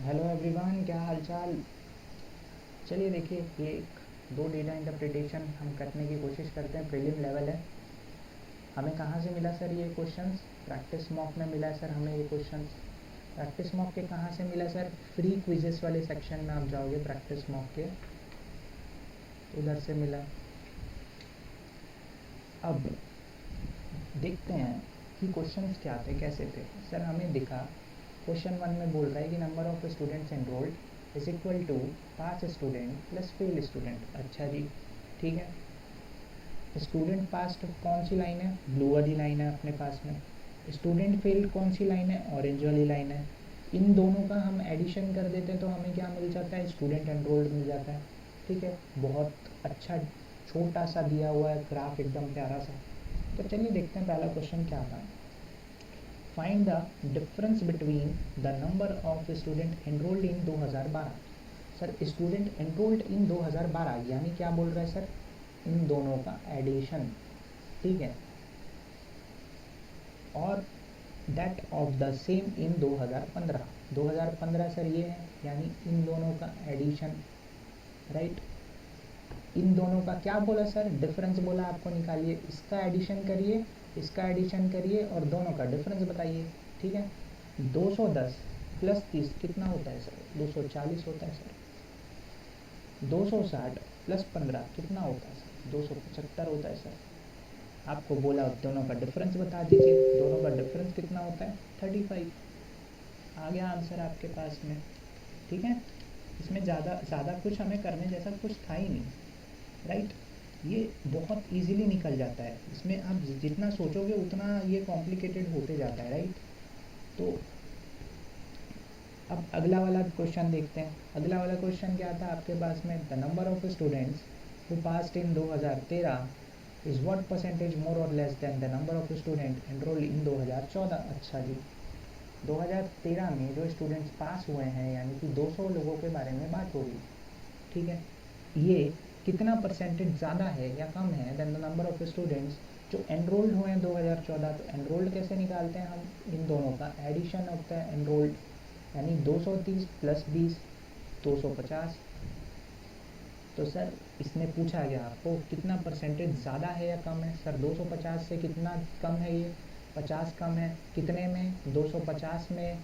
Hello everyone, क्या हाल चाल। चलिए देखिए, ये दो डेटा इंटरप्रिटेशन हम करने की कोशिश करते हैं। प्रीलिम लेवल है। हमें कहाँ से मिला सर ये क्वेश्चंस? प्रैक्टिस मॉक में मिला है सर हमें ये क्वेश्चंस। प्रैक्टिस मॉक के कहाँ से मिला सर? फ्री क्विजेस वाले सेक्शन में आप जाओगे प्रैक्टिस मॉक के, उधर से मिला। अब देखते हैं कि क्वेश्चंस क्या थे, कैसे थे सर। हमें दिखा क्वेश्चन 1 में बोल रहा है कि number of students enrolled is equal to pass student plus fail student. अच्छा जी, ठीक है। स्टूडेंट पास कौन सी लाइन है? ब्लू वाली लाइन है अपने पास में। स्टूडेंट फेल्ड कौन सी लाइन है? ऑरेंज वाली लाइन है। इन दोनों का हम एडिशन कर देते हैं तो हमें क्या मिल जाता है? स्टूडेंट एनरोल्ड मिल जाता है। ठीक है, बहुत अच्छा छोटा सा दिया हुआ है ग्राफ, एकदम प्यारा सा। तो चलिए देखते हैं पहला क्वेश्चन क्या था। Find the difference between the number of student enrolled in 2012। Sir student enrolled in 2012 यानी क्या बोल रहा है सर? इन दोनों का एडिशन, ठीक है। और that of the same in 2015। 2015 sir ये है, यानी इन दोनों का एडिशन, राइट। इन दोनों का क्या बोला सर? डिफरेंस बोला आपको निकालिए। इसका एडिशन करिए, इसका एडिशन करिए और दोनों का डिफरेंस बताइए, ठीक है। 210 प्लस 30 कितना होता है सर? 240 होता है सर। 260 प्लस 15 कितना होता है सर? 275 होता है सर। आपको बोला दोनों का डिफरेंस बता दीजिए। दोनों का डिफरेंस कितना होता है? 35। आ गया आंसर आपके पास में, ठीक है। इसमें ज़्यादा कुछ हमें करने जैसा कुछ था ही नहीं, राइट। ये बहुत इजीली निकल जाता है। इसमें आप जितना सोचोगे उतना ये कॉम्प्लिकेटेड होते जाता है, राइट। तो अब अगला वाला क्वेश्चन देखते हैं। अगला वाला क्वेश्चन क्या था आपके पास में? The number of students who passed in 2013 is what percentage more और less than the number of student enrolled in 2014। अच्छा जी, 2013 में जो स्टूडेंट्स पास हुए हैं, यानी कि 200 लोगों के बारे में बात हो रही, ठीक है। ये कितना परसेंटेज ज़्यादा है या कम है than the number of students जो एनरोल्ड हुए हैं 2014। तो एनरोल्ड कैसे निकालते हैं हम? इन दोनों का एडिशन होता है एनरोल्ड, यानी 230 प्लस 20 250। तो सर इसमें पूछा गया आपको कितना परसेंटेज ज़्यादा है या कम है। सर 250 से कितना कम है? ये 50 कम है। कितने में? 250 में।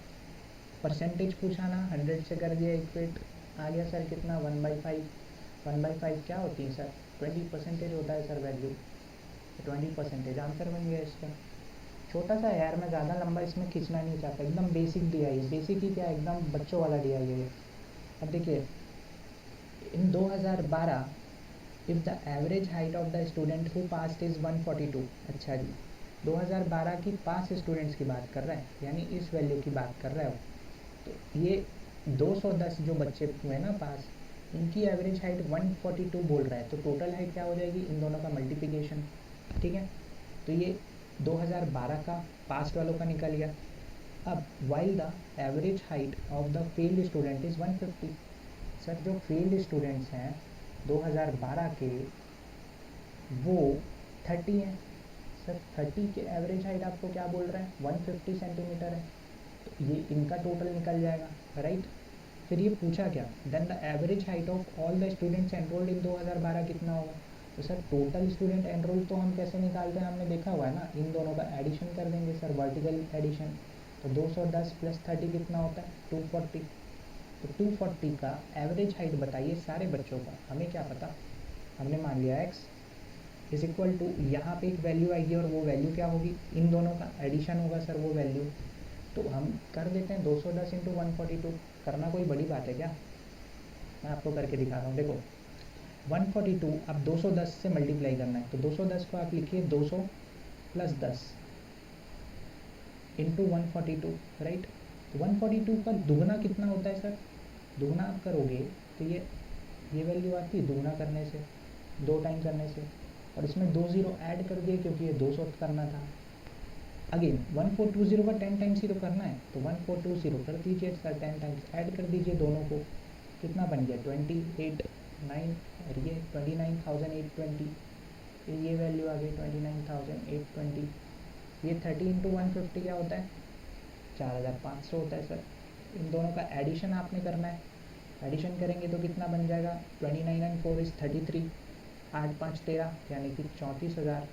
परसेंटेज पूछा ना, 100 से कर दिया इक्वेट। आ गया सर कितना? 1/5। 1/5 क्या होती है सर? 20% होता है सर वैल्यू। 20% आंसर बन गया इसका। छोटा सा है यार, मैं ज़्यादा लंबा इसमें खींचना नहीं चाहता। एकदम बेसिक दिया है, बेसिक ही क्या, एकदम बच्चों वाला दिया है ये। अब देखिए, इन 2012 if the average height of the student who passed is 142। अच्छा जी, 2012 की पास स्टूडेंट्स की बात कर रहा है, यानी इस वैल्यू की बात कर रहा है वो। तो ये 210 जो बच्चे हुए ना पास, इनकी एवरेज हाइट 142 बोल रहा है। तो टोटल हाइट क्या हो जाएगी? इन दोनों का मल्टीप्लिकेशन, ठीक है। तो ये 2012 का पास्ट वालों का निकल गया। अब while the average height of the failed student is 150। Sir जो फेल्ड स्टूडेंट्स हैं 2012 के, वो 30 हैं। सर 30 के एवरेज हाइट आपको क्या बोल रहा है? 150 सेंटीमीटर है। तो ये इनका टोटल निकल जाएगा, राइट। फिर ये पूछा क्या? Then the average height of all the students enrolled in 2012 कितना होगा? तो सर टोटल स्टूडेंट एनरोल्ड तो हम कैसे निकालते हैं, हमने देखा हुआ है ना। इन दोनों का एडिशन कर देंगे सर, वर्टिकल एडिशन। तो 210 प्लस 30 कितना होता है? 240। तो 240 का एवरेज हाइट बताइए सारे बच्चों का। हमें क्या पता, हमने मान लिया x इज इक्वल टू, यहाँ पे एक वैल्यू आएगी और वो वैल्यू क्या होगी? इन दोनों का एडिशन होगा सर वो वैल्यू। तो हम कर देते हैं 210 इंटू 142। करना कोई बड़ी बात है क्या? मैं आपको करके दिखा रहा हूँ, देखो। 142 अब 210 से मल्टीप्लाई करना है, तो 210 को आप लिखिए 200 प्लस 10 इंटू 142, राइट। तो 142 का दुगना कितना होता है सर? दुगना आप करोगे तो ये वैल्यू आती है दुगना करने से, 2 टाइम करने से। और इसमें 2 ज़ीरो ऐड कर दिए क्योंकि ये 200 करना था। अगेन 1420 का 10 टाइम्स ही तो करना है, तो 1420 कर दीजिए सर, 10 टाइम्स ऐड कर दीजिए दोनों को। कितना बन गया? 289। और ये 29,820। फिर ये वैल्यू आ गई 29,820। ये 30 इंटू 150 क्या होता है? 4,500 होता है सर। इन दोनों का एडिशन आपने करना है। एडिशन करेंगे तो कितना बन जाएगा, 29 एंड 4 इज 33, 8 5 13 यानी कि 34,000,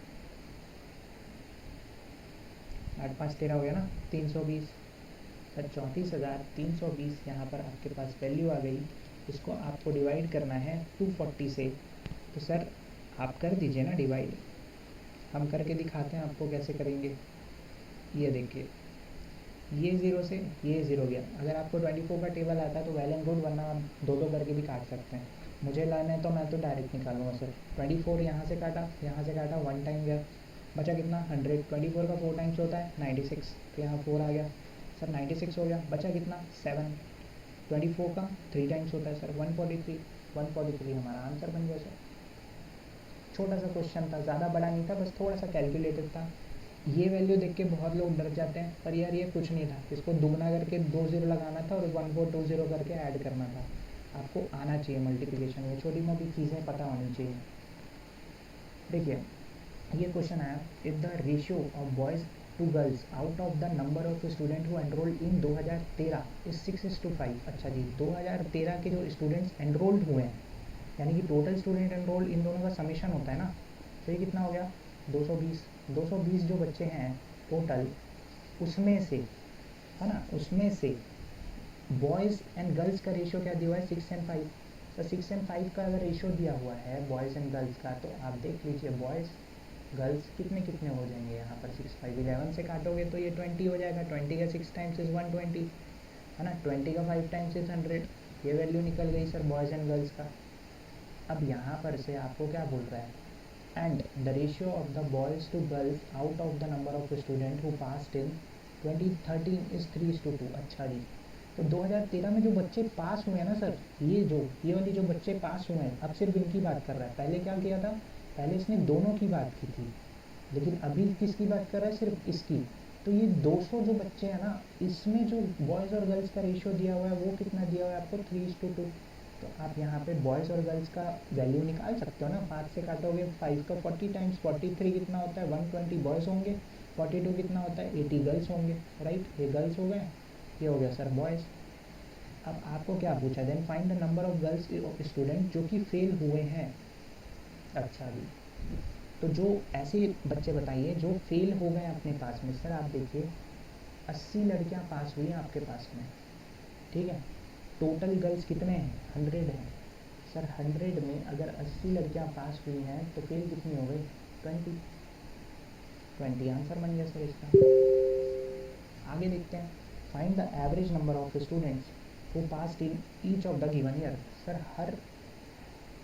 8 5 13 हो गया ना 320। सर 34,320 यहाँ पर आपके पास वैल्यू आ गई। इसको आपको डिवाइड करना है 240 से। तो सर आप कर दीजिए ना डिवाइड, हम करके दिखाते हैं आपको कैसे करेंगे। ये देखिए, ये ज़ीरो से ये ज़ीरो गया। अगर आपको 24 का टेबल आता है तो वेल एंड गुड, वरना आप दो दो करके भी काट सकते हैं। मुझे लाना है तो मैं तो डायरेक्ट निकालूंगा सर। 24 यहाँ से काटा, यहाँ से काटा, 1 टाइम गया, बचा कितना 100। 24 का 4 टाइम्स होता है 96, तो यहाँ 4 आ गया सर, 96 हो गया। बचा कितना 7। 24 का 3 टाइम्स होता है सर 143, 143 हमारा आंसर बन गया सर। छोटा सा क्वेश्चन था, ज़्यादा बड़ा नहीं था, बस थोड़ा सा कैलकुलेटेड था। ये वैल्यू देख के बहुत लोग डर जाते हैं, पर यार ये कुछ नहीं था, इसको दुगना करके 2 ज़ीरो लगाना था और 1420 करके ऐड करना था। आपको आना चाहिए मल्टीप्लिकेशन में, छोटी मोटी चीज़ें पता होनी चाहिए। देखिए ये क्वेश्चन आया, if the ratio of boys to girls out of the number of student who enrolled in 2013 is 6:5। अच्छा जी, 2013 के जो स्टूडेंट्स एनरोल्ड हुए हैं, यानी कि टोटल स्टूडेंट एनरोल्ड इन दोनों का समीशन होता है ना, तो ये कितना हो गया 220। 220 जो बच्चे हैं टोटल, उसमें से, है ना, उसमें से बॉयज़ एंड गर्ल्स का रेशियो क्या दिया हुआ है 6 एंड 5। तो 6 एंड 5 का अगर रेशियो दिया हुआ है बॉयज़ एंड गर्ल्स का, तो आप देख लीजिए बॉयज़ गर्ल्स कितने कितने हो जाएंगे यहाँ पर। 6 5 11 से काटोगे तो ये 20 हो जाएगा। 20 का 6 टाइम्स इज़ 120, है ना। 20 का 5 टाइम्स इज़ 100। ये वैल्यू निकल गई सर बॉयज़ एंड गर्ल्स का। अब यहाँ पर से आपको क्या बोल रहा है, and the ratio of the boys to girls out of the number of student who passed in 2013 is 3:2। अच्छा जी, तो 2013 में जो बच्चे पास हुए हैं ना सर, ये वाली जो बच्चे पास हुए हैं, अब सिर्फ इनकी बात कर रहा है। पहले क्या किया था, पहले इसने दोनों की बात की थी, लेकिन अभी किसकी बात कर रहा है, सिर्फ इसकी। तो ये 200 जो बच्चे हैं ना, इसमें जो बॉयज़ और गर्ल्स का रेशियो दिया हुआ है वो कितना दिया हुआ है आपको 3:2। तो आप यहाँ पे बॉयज़ और गर्ल्स का वैल्यू निकाल सकते हो ना। 5 से काटोगे 5 का 40 टाइम्स 43 कितना होता है 120 बॉयज़ होंगे, 42 कितना होता है 80 गर्ल्स होंगे, राइट। ये गर्ल्स हो गए, ये हो गया सर बॉयज़। अब आपको क्या पूछा, then find the number of girls student जो कि फेल हुए हैं। अच्छा जी, तो जो ऐसे बच्चे बताइए जो फेल हो गए अपने पास में। सर आप देखिए 80 लड़कियां पास हुई हैं आपके पास में, ठीक है। टोटल गर्ल्स कितने हैं 100 हैं। सर 100 में अगर 80 लड़कियां पास हुई हैं तो फेल कितनी हो गई 20। 20 आंसर बन गया सर इसका। आगे देखते हैं, find the average number of students who passed in each of the given year. Sir हर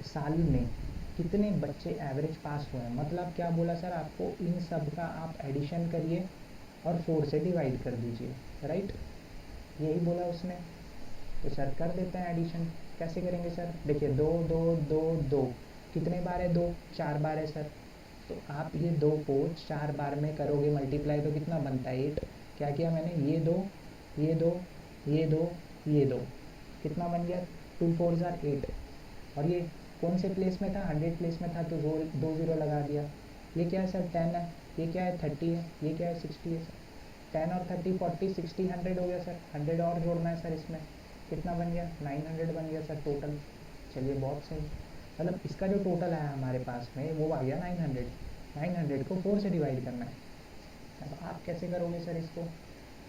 साल में कितने बच्चे एवरेज पास हुए हैं, मतलब क्या बोला सर आपको, इन सब का आप एडिशन करिए और 4 से डिवाइड कर दीजिए, राइट। यही बोला उसने। तो सर कर देते हैं एडिशन। कैसे करेंगे सर, देखिए 2 2 2 2 कितने बार है 2, 4 बार है सर। तो आप ये 2 को 4 बार में करोगे मल्टीप्लाई तो कितना बनता है 8। क्या किया मैंने, ये 2 ये 2 ये 2 ये 2, कितना बन गया 2 4 जार 8। और ये कौन से प्लेस में था 100 प्लेस में था, तो 2 ज़ीरो लगा दिया। ये क्या है सर 10 है, ये क्या है 30 है, ये क्या है 60 है सर। 10 और 30 40 60 100 हो गया सर। 100 और जोड़ना है सर इसमें, कितना बन गया 900 बन गया सर टोटल। चलिए बहुत सही, मतलब इसका जो टोटल आया हमारे पास में वो आ गया 900। 900 को 4 से डिवाइड करना है। अब आप कैसे करोगे सर इसको,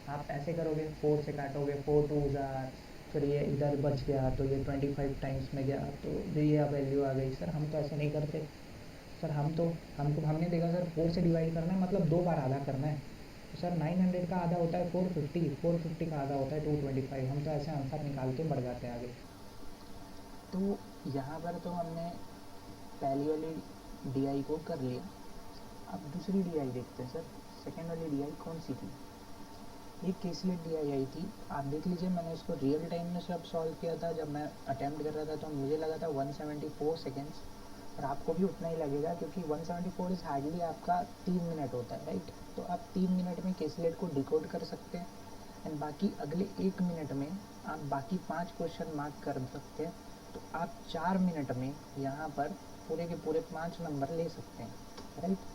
आप ऐसे करोगे 4 से काटोगे 4 2 ज़ार, फिर ये इधर बच गया तो ये 25 टाइम्स में गया तो ये वैल्यू आ गई। सर हम तो ऐसे नहीं करते सर, हमने देखा सर 4 से डिवाइड करना है मतलब 2 बार आधा करना है। तो सर 900 का आधा होता है 450, 450 का आधा होता है 225। हम तो ऐसे आंसर निकाल के बढ़ जाते हैं आगे। तो यहाँ पर तो हमने पहली वाली डी को कर लिया। अब दूसरी डी देखते हैं सर, सेकेंड वाली डी कौन सी थी। एक केसलेट डी आई थी, आप देख लीजिए। मैंने इसको रियल टाइम में सब सॉल्व किया था। जब मैं अटैम्प्ट कर रहा था तो मुझे लगा था 174 सेकेंड्स, और आपको भी उतना ही लगेगा क्योंकि 174 इज़ हार्डली आपका 3 मिनट होता है, राइट। तो आप 3 मिनट में केसलेट को डिकोड कर सकते हैं, एंड बाकी अगले 1 मिनट में आप बाकी 5 क्वेश्चन मार्क कर सकते हैं। तो आप 4 मिनट में यहाँ पर पूरे के पूरे 5 नंबर ले सकते हैं, राइट।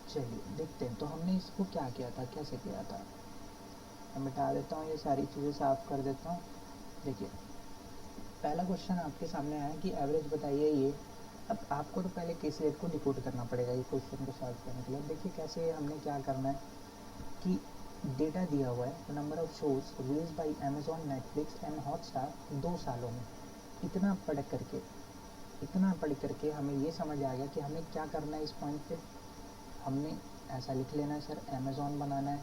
चलिए देखते हैं, तो हमने इसको क्या किया था, कैसे किया था। मैं मिटा देता हूँ, ये सारी चीज़ें साफ़ कर देता हूँ। देखिए पहला क्वेश्चन आपके सामने आया कि एवरेज बताइए ये। अब आपको तो पहले केसलेट को डिकोड करना पड़ेगा ये क्वेश्चन को सॉल्व करने के लिए। देखिए कैसे हमने क्या करना है कि डेटा दिया हुआ है, number of shows release by Amazon, Netflix and Hotstar 2 सालों में। इतना पढ़ करके हमें ये समझ आ गया कि हमें क्या करना है। इस पॉइंट पे हमने ऐसा लिख लेना है सर, अमेजॉन बनाना है,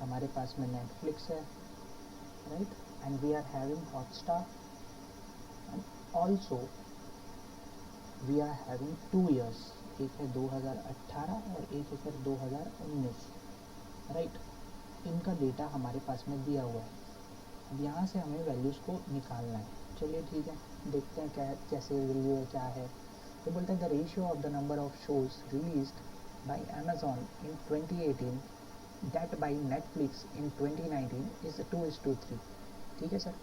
हमारे पास में नेटफ्लिक्स है, right, and we are having Hotstar, and also we are having 2 years, एक है 2018 और एक है सर 2019, राइट। इनका डेटा हमारे पास में दिया हुआ है। अब यहाँ से हमें वैल्यूज़ को निकालना है। चलिए ठीक है, देखते हैं क्या कैसे वैल्यू है, क्या है। तो बोलते हैं the ratio of the number of shows released by Amazon in 2018 that by Netflix in 2019 is 2:3। ठीक है सर,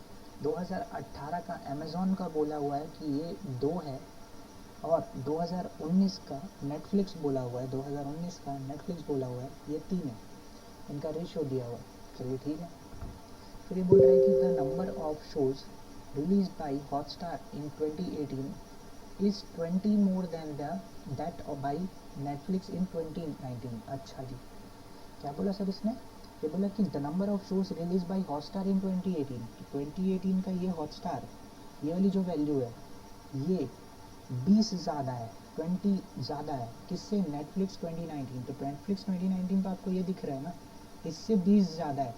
2018 का अमेजॉन का बोला हुआ है कि ये 2 है, और 2019 का नेटफ्लिक्स बोला हुआ है, 2019 का नेटफ्लिक्स बोला हुआ है ये 3 है। इनका रेशियो दिया हुआ है। चलिए ठीक है, फिर ये बोल रहा है कि the number of shows release by Hotstar in 2018 is 20 more than that by Netflix in 2019। अच्छा जी, क्या बोला सर इसने? ये बोला कि the number of shows release by Hotstar in 2018, 2018 का ये हॉटस्टार, ये वाली जो वैल्यू है ये 20 ज़्यादा है, 20 ज़्यादा है किससे? नेटफ्लिक्स 2019। तो नेटफ्लिक्स 2019 तो आपको ये दिख रहा है ना, इससे 20 ज़्यादा है।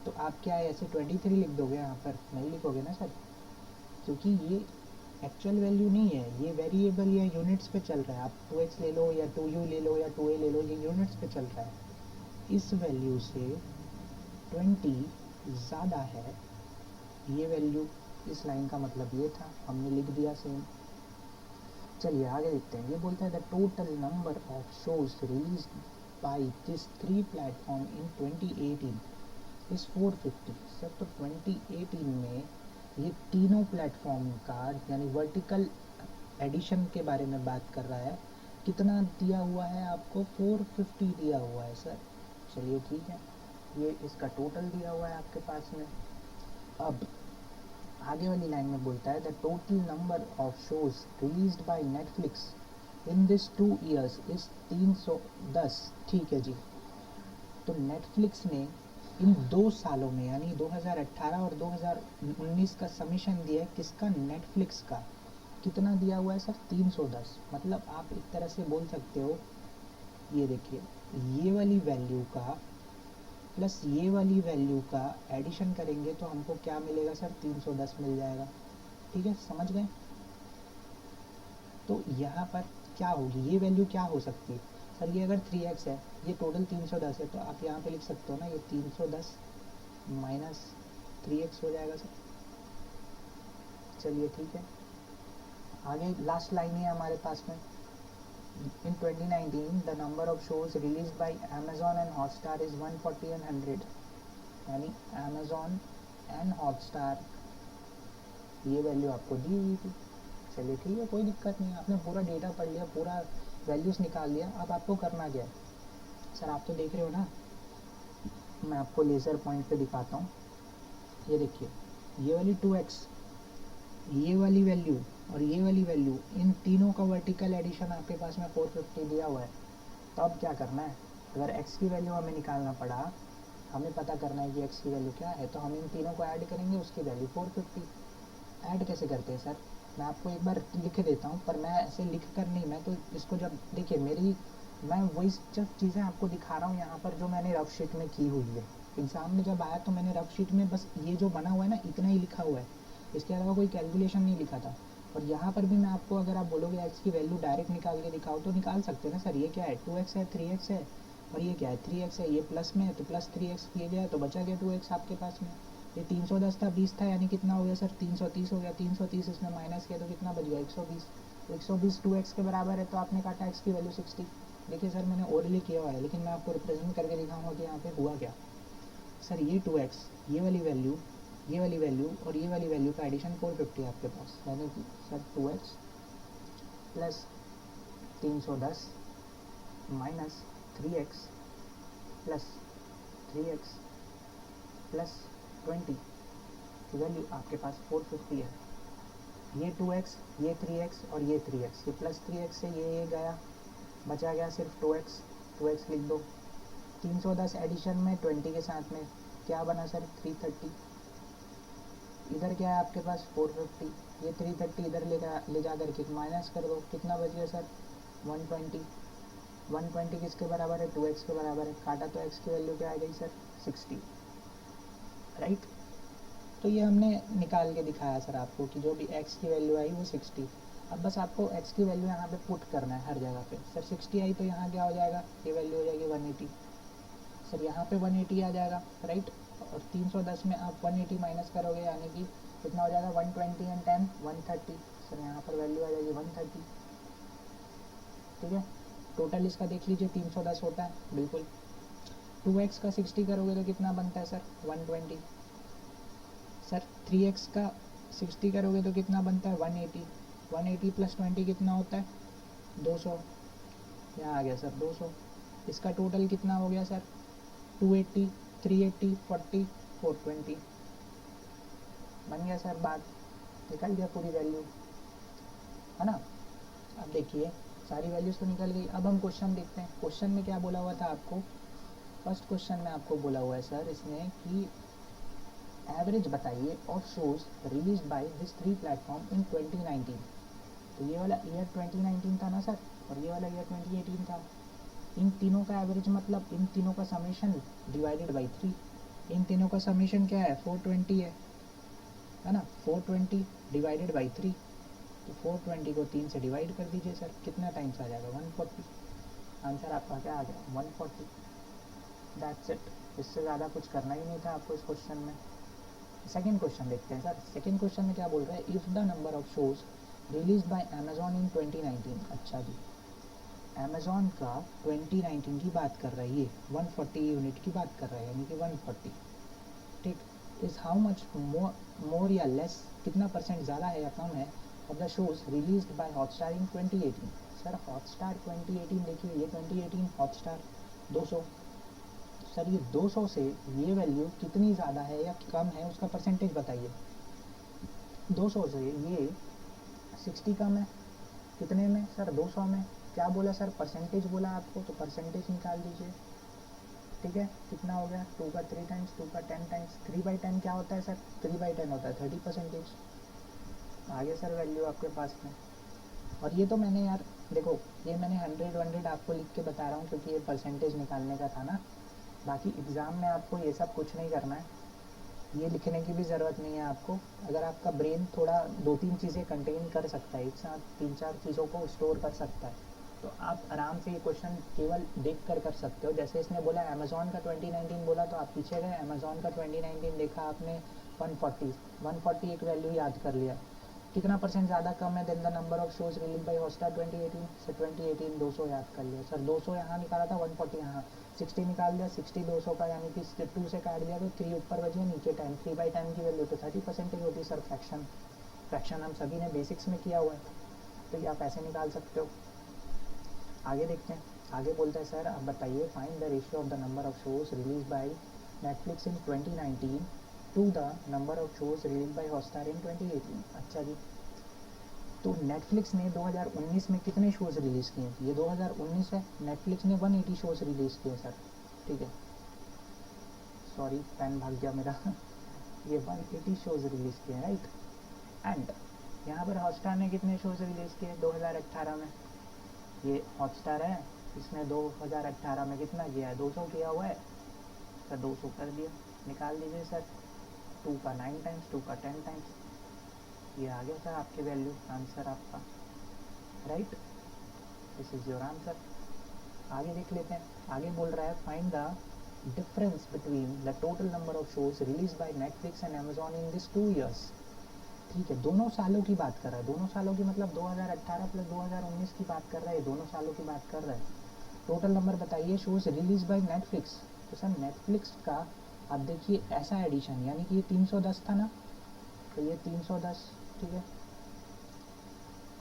तो आप क्या है ऐसे 23 लिख दोगे यहाँ पर? नहीं लिखोगे ना सर, क्योंकि ये एक्चुअल वैल्यू नहीं है, ये वेरिएबल या यूनिट्स पे चल रहा है। आप 2x ले लो या 2u ले लो या 2a ले लो, ये यूनिट्स पे चल रहा है। इस वैल्यू से 20 ज़्यादा है ये वैल्यू, इस लाइन का मतलब ये था, हमने लिख दिया सेम। चलिए आगे देखते हैं। ये बोलता है the total number of shows release by this 3 platform इन 2018 इस 450। सर तो 2018 में ये तीनों प्लेटफॉर्म का यानी वर्टिकल एडिशन के बारे में बात कर रहा है। कितना दिया हुआ है आपको? 450 दिया हुआ है सर। चलिए ठीक है, ये इसका टोटल दिया हुआ है आपके पास में। अब आगे वाली लाइन में बोलता है the total number of shows released by Netflix in this 2 years is 310। ठीक है जी, तो नेटफ्लिक्स ने इन 2 सालों में यानी 2018 और 2019 का समीशन दिया है। किसका? नेटफ्लिक्स का। कितना दिया हुआ है सर? 310। मतलब आप एक तरह से बोल सकते हो, ये देखिए, ये वाली वैल्यू का प्लस ये वाली वैल्यू का एडिशन करेंगे तो हमको क्या मिलेगा सर? 310 मिल जाएगा। ठीक है, समझ गए? तो यहाँ पर क्या होगी, ये वैल्यू क्या हो सकती है सर? ये अगर 3x है, ये टोटल 310 है, तो आप यहाँ पे लिख सकते हो ना, ये 310 माइनस 3x हो जाएगा सर। चलिए ठीक है, आगे लास्ट लाइन ही है हमारे पास में। इन 2019 the number of shows release by Amazon and Hotstar is 140 and 100, यानी अमेजॉन एंड हॉटस्टार ये वैल्यू आपको दी हुई थी। चलिए ठीक है, कोई दिक्कत नहीं, आपने पूरा डेटा पढ़ लिया, पूरा वैल्यूज़ निकाल लिया। अब आपको करना क्या है सर? आप तो देख रहे हो ना, मैं आपको लेज़र पॉइंट पे दिखाता हूँ। ये देखिए, ये वाली 2x, ये वाली वैल्यू और ये वाली वैल्यू, इन तीनों का वर्टिकल एडिशन आपके पास में 450 दिया हुआ है। तो अब क्या करना है? अगर x की वैल्यू हमें निकालना पड़ा, हमें पता करना है कि x की वैल्यू क्या है, तो हम इन तीनों को ऐड करेंगे, उसकी वैल्यू 450। ऐड कैसे करते हैं सर? मैं आपको एक बार लिख देता हूँ, पर मैं ऐसे लिख कर नहीं, मैं तो इसको जब देखिए मैं वही जब चीज़ें आपको दिखा रहा हूँ यहाँ पर जो मैंने रफ शीट में की हुई है। एग्ज़ाम में जब आया तो मैंने रफ शीट में बस ये जो बना हुआ है ना, इतना ही लिखा हुआ है, इसके अलावा कोई कैलकुलेशन नहीं लिखा था। और यहाँ पर भी मैं आपको, अगर आप बोलोगे x की वैल्यू डायरेक्ट निकाल के दिखाओ तो निकाल सकते हैं ना सर। ये क्या है? 2x है, 3x है, और ये क्या है? 3x है। ये प्लस में है तो प्लस 3x किया गया तो बचा गया 2x आपके पास में। ये 310 था, 20 था, यानी कितना हो गया सर? 330 हो गया। 330 इसमें माइनस किया तो कितना बच गया? 120। 120 2x के बराबर है, तो आपने काटा x की वैल्यू 60। देखिए सर, मैंने ओरली किया हुआ है, लेकिन मैं आपको रिप्रेजेंट करके दिखाऊंगा कि यहाँ पे हुआ क्या। सर ये 2x, ये वाली वैल्यू, ये वाली वैल्यू और ये वाली वैल्यू का एडिशन 450 है आपके पास, यानी कि sir 2x plus 310 minus 3x plus 3x plus 20 की वैल्यू आपके पास 450 है। ये 2x, ये 3x और ये 3x, ये प्लस 3x से ये गया, बचा गया सिर्फ 2x, 2x लिख दो। 310 एडिशन में 20 के साथ में क्या बना सर? 330। इधर क्या है आपके पास? 450। ये 330 इधर ले जा करके माइनस कर दो, कितना बच गया सर? 120। 120 किसके बराबर है? 2x के बराबर है। काटा तो x की वैल्यू क्या आ गई सर? 60, राइट। तो ये हमने निकाल के दिखाया सर आपको कि जो भी x की वैल्यू आई वो 60। अब बस आपको x की वैल्यू यहाँ पे पुट करना है हर जगह पे। सर 60 आई तो यहाँ क्या हो जाएगा? ये वैल्यू हो जाएगी 180। सर यहाँ पे 180 आ जाएगा, राइट। और 310 में आप 180 माइनस करोगे यानी कि कितना हो जाएगा? 120 एंड 10 130। सर यहाँ पर वैल्यू आ जाएगी 130, ठीक है। टोटल इसका देख लीजिए 310 होता है, बिल्कुल। 2x का 60 करोगे तो कितना बनता है सर? 120। सर 3x का 60 करोगे तो कितना बनता है? 180। 180 प्लस 20 कितना होता है? 200। यहाँ आ गया सर 200। इसका टोटल कितना हो गया सर? 280, 380, 40, 420। बन गया सर, बात निकल गया पूरी वैल्यू, है ना। अब देखिए सारी वैल्यूज़ तो निकल गई। अब हम क्वेश्चन देखते हैं। क्वेश्चन में क्या बोला हुआ था आपको? फर्स्ट क्वेश्चन में आपको बोला हुआ है सर इसमें कि एवरेज बताइए of shows release by this 3 platform इन 2019। तो ये वाला ईयर 2019 था ना सर, और ये वाला ईयर 2018 था। इन तीनों का एवरेज मतलब इन तीनों का समेशन डिवाइडेड बाई 3। इन तीनों का समेशन क्या है? 420 है ना। 420 डिवाइडेड बाई 3, तो 420 को 3 से डिवाइड कर दीजिए सर, कितना टाइम्स आ जाएगा? 140। आंसर आपका क्या आ गया? 140। That's it. इससे ज़्यादा कुछ करना ही नहीं था आपको इस क्वेश्चन में। सेकेंड क्वेश्चन देखते हैं सर। सेकेंड क्वेश्चन में क्या बोल रहा है? If the number of shows release by Amazon in 2019। अच्छा जी, अमेजॉन का 2019 की बात कर रहा है, ये 140 यूनिट की बात कर रहा है, यानी कि 140, ठीक। इज़ हाउ मच मोर या लेस, कितना परसेंट ज़्यादा है या कम है, of the shows release by Hotstar in 2018। Sir Hotstar 2018 देखिए, ये 2018 हॉटस्टार 200। सर ये 200 से ये वैल्यू कितनी ज़्यादा है या कम है, उसका परसेंटेज बताइए। 200 से ये 60 कम है, कितने में सर? 200 में। क्या बोला सर? परसेंटेज बोला आपको, तो परसेंटेज निकाल दीजिए, ठीक है। कितना हो गया? 2 का 3 टाइम्स, 2 का 10 टाइम्स। 3/10 क्या होता है सर? 3/10 होता है 30%। आ गया सर वैल्यू आपके पास में। और ये तो मैंने यार देखो, ये मैंने 100 आपको लिख के बता रहा हूँ क्योंकि ये परसेंटेज निकालने का था ना। बाकी एग्ज़ाम में आपको ये सब कुछ नहीं करना है, ये लिखने की भी ज़रूरत नहीं है आपको। अगर आपका ब्रेन थोड़ा 2-3 चीज़ें कंटेन कर सकता है, एक साथ 3-4 चीज़ों को स्टोर कर सकता है, तो आप आराम से ये क्वेश्चन केवल देख कर सकते हो। जैसे इसने बोला अमेज़ॉन का 2019 बोला, तो आप पीछे गए, अमेज़ॉन का 2019 देखा आपने, 140 एक वैल्यू याद कर लिया। कितना परसेंट ज़्यादा कम है than the number of shows release by Hotstar 2018 से? 2018 200 याद कर लिया सर। 200 यहाँ निकाला था, 140 यहाँ, 60 निकाल दिया, 60 200 का, यानी कि 2 से काट दिया तो 3 ऊपर बच गया, नीचे 10। 3/10 की वैल्यू तो 30% होती है सर। फ्रैक्शन हम सभी ने बेसिक्स में किया हुआ है, तो ये आप ऐसे निकाल सकते हो। आगे देखते हैं। आगे बोलता है सर आप बताइए, find the ratio of the number of shows release by Netflix in 2019 to the number of shows release by Hotstar in 2018। अच्छा जी, तो नेटफ्लिक्स ने 2019 में कितने शोज़ रिलीज़ किए? ये 2019 है, नेटफ्लिक्स ने 180 शोज़ रिलीज़ किए सर, ठीक है। सॉरी पेन भाग गया मेरा ये 180 शोज़ रिलीज़ किए, राइट। एंड यहाँ पर हॉटस्टार ने कितने शोज़ रिलीज़ किए 2018 में? ये हॉटस्टार है, इसने 2018 में कितना किया है? 200 किया हुआ है सर। 200 कर दिया, निकाल दीजिए सर। 2 का 9 टाइम्स, 2 का 10 टाइम्स, ये आ गया सर आपके वैल्यू, आंसर आपका, right. This is your answer. आगे देख लेते हैं। आगे बोल रहा है find the difference between the total number of shows release by Netflix and Amazon in this 2 years. ठीक है, दोनों सालों की बात कर रहा है। दोनों सालों की मतलब 2018 प्लस 2019 की बात कर रहा है, दोनों सालों की बात कर रहा है। टोटल नंबर बताइए शोज रिलीज बाय नेटफ्लिक्स। तो सर नेटफ्लिक्स का आप देखिए ऐसा एडिशन, यानी कि ये 310 था ना, तो ये 310, ठीक है।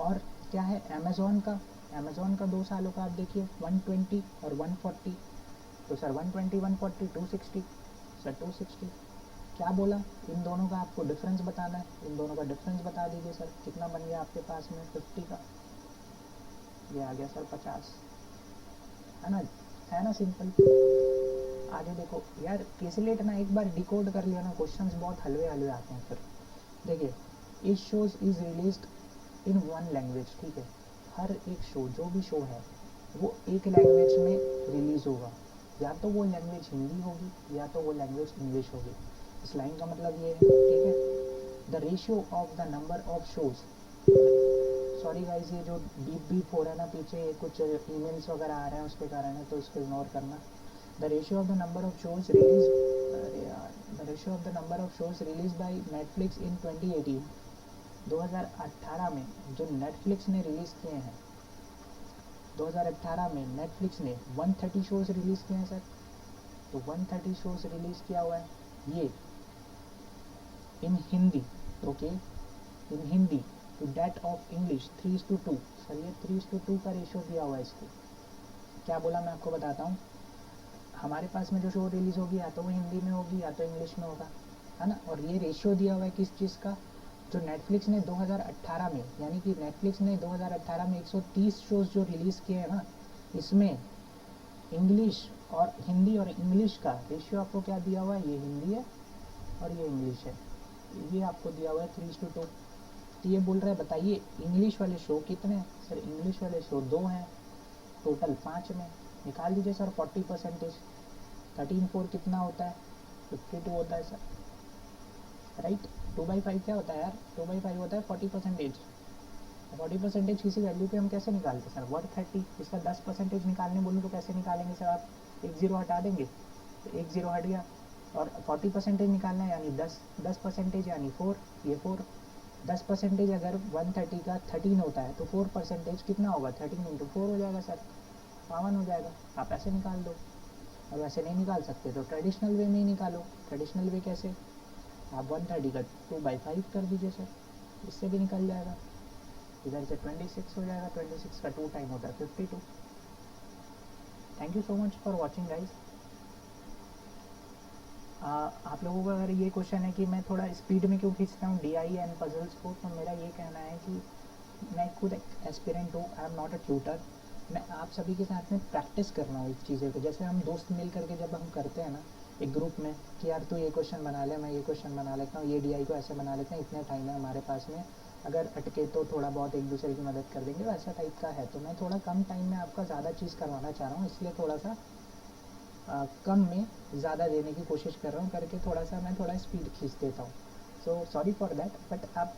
और क्या है अमेज़ॉन का? अमेज़ॉन का 2 सालों का आप देखिए 120 और 140, तो सर 120 140 260, सर 260, क्या बोला, इन दोनों का आपको डिफरेंस बताना है, इन दोनों का डिफरेंस बता दीजिए सर। कितना बन गया आपके पास में 50 का, ये आ गया सर 50, है ना सिंपल। आगे देखो यार, कैलकुलेट ना एक बार डिकोड कर लिया ना, क्वेश्चंस बहुत हलवे हलवे आते हैं फिर। देखिए, इस shows is released in one language, ठीक है। हर एक शो, जो भी शो है वो एक लैंग्वेज में रिलीज होगा, या तो वो लैंग्वेज हिंदी होगी या तो वो लैंग्वेज इंग्लिश होगी। इस लाइन का मतलब ये है, ठीक है। The ratio of the number of shows, sorry guys ये जो बीप बीप हो रहा है ना पीछे, कुछ ईमेल्स वगैरह आ रहे हैं उसके कारण है, तो इसको इग्नोर करना। The ratio of the number of shows release, अरे यार, the ratio of the number of shows release by Netflix in 2018, 2018 में जो नेटफ्लिक्स ने रिलीज़ किए हैं, 2018 में नेटफ्लिक्स ने 130 शोज़ रिलीज़ किए हैं सर। तो 130 शोज़ रिलीज़ किया हुआ है ये in Hindi, okay, in Hindi to date of English 3:2। Sir ये 3:2 का रेशियो दिया हुआ है इसको। क्या बोला मैं आपको बताता हूँ, हमारे पास में जो शो रिलीज़ होगी या तो वो हिंदी में होगी या तो इंग्लिश में होगा, है ना। और ये रेशियो दिया हुआ है किस चीज़ का, जो नेटफ्लिक्स ने 2018 में, यानी कि नेटफ्लिक्स ने 2018 में 130 शोज़ जो रिलीज़ किए हैं ना, इसमें इंग्लिश और हिंदी और इंग्लिश का रेशियो आपको क्या दिया हुआ है, ये हिंदी है और ये इंग्लिश है, ये आपको दिया हुआ है 3:2। तो ये बोल रहा है बताइए इंग्लिश वाले शो कितने हैं। सर इंग्लिश वाले शो 2 हैं, टोटल 5 में निकाल दीजिए सर 40%। 13/4 कितना होता है, 52 होता है सर, राइट। 2/5 क्या होता है यार, 2/5 होता है 40%। 40% किसी वैल्यू पे हम कैसे निकालते हैं सर, 130, इसका 10% निकालने बोलूँ तो कैसे निकालेंगे सर, आप एक ज़ीरो हटा देंगे तो एक ज़ीरो हट गया, और 40% निकालना है यानी 10% यानी 4, ये 4, 10% अगर 130 का 13 होता है तो 4% कितना होगा, 13 × 4 हो जाएगा सर, 52 हो जाएगा। आप ऐसे निकाल दो, अब ऐसे नहीं निकाल सकते तो ट्रेडिशनल वे में ही निकालो। ट्रेडिशनल वे कैसे, आप 130 का 2/5 कर दीजिए सर, इससे भी निकल जाएगा। इधर से 26 हो जाएगा, 26 का 2 टाइम होता है 52। Thank you so much for watching guys. आप लोगों का अगर ये क्वेश्चन है कि मैं थोड़ा स्पीड में क्यों खींचता हूँ DI एंड पजल्स को, तो मेरा ये कहना है कि मैं खुद एस्पिरेंट हूँ, I am not a tutor. मैं आप सभी के साथ में प्रैक्टिस कर रहा हूँ इस चीज़ों को। जैसे हम दोस्त मिल करके जब हम करते हैं ना एक ग्रुप में कि यार तू ये क्वेश्चन बना ले, मैं ये क्वेश्चन बना लेता हूँ, ये DI को ऐसे बना लेते हैं, इतने टाइम है हमारे पास में, अगर अटके तो थोड़ा बहुत एक दूसरे की मदद कर देंगे, वैसा टाइप का है। तो मैं थोड़ा कम टाइम में आपका ज़्यादा चीज़ करवाना चाह रहा हूँ, इसलिए थोड़ा सा कम में ज़्यादा देने की कोशिश कर रहा हूँ करके, थोड़ा सा मैं थोड़ा स्पीड खींच देता हूँ। So sorry for that, but आप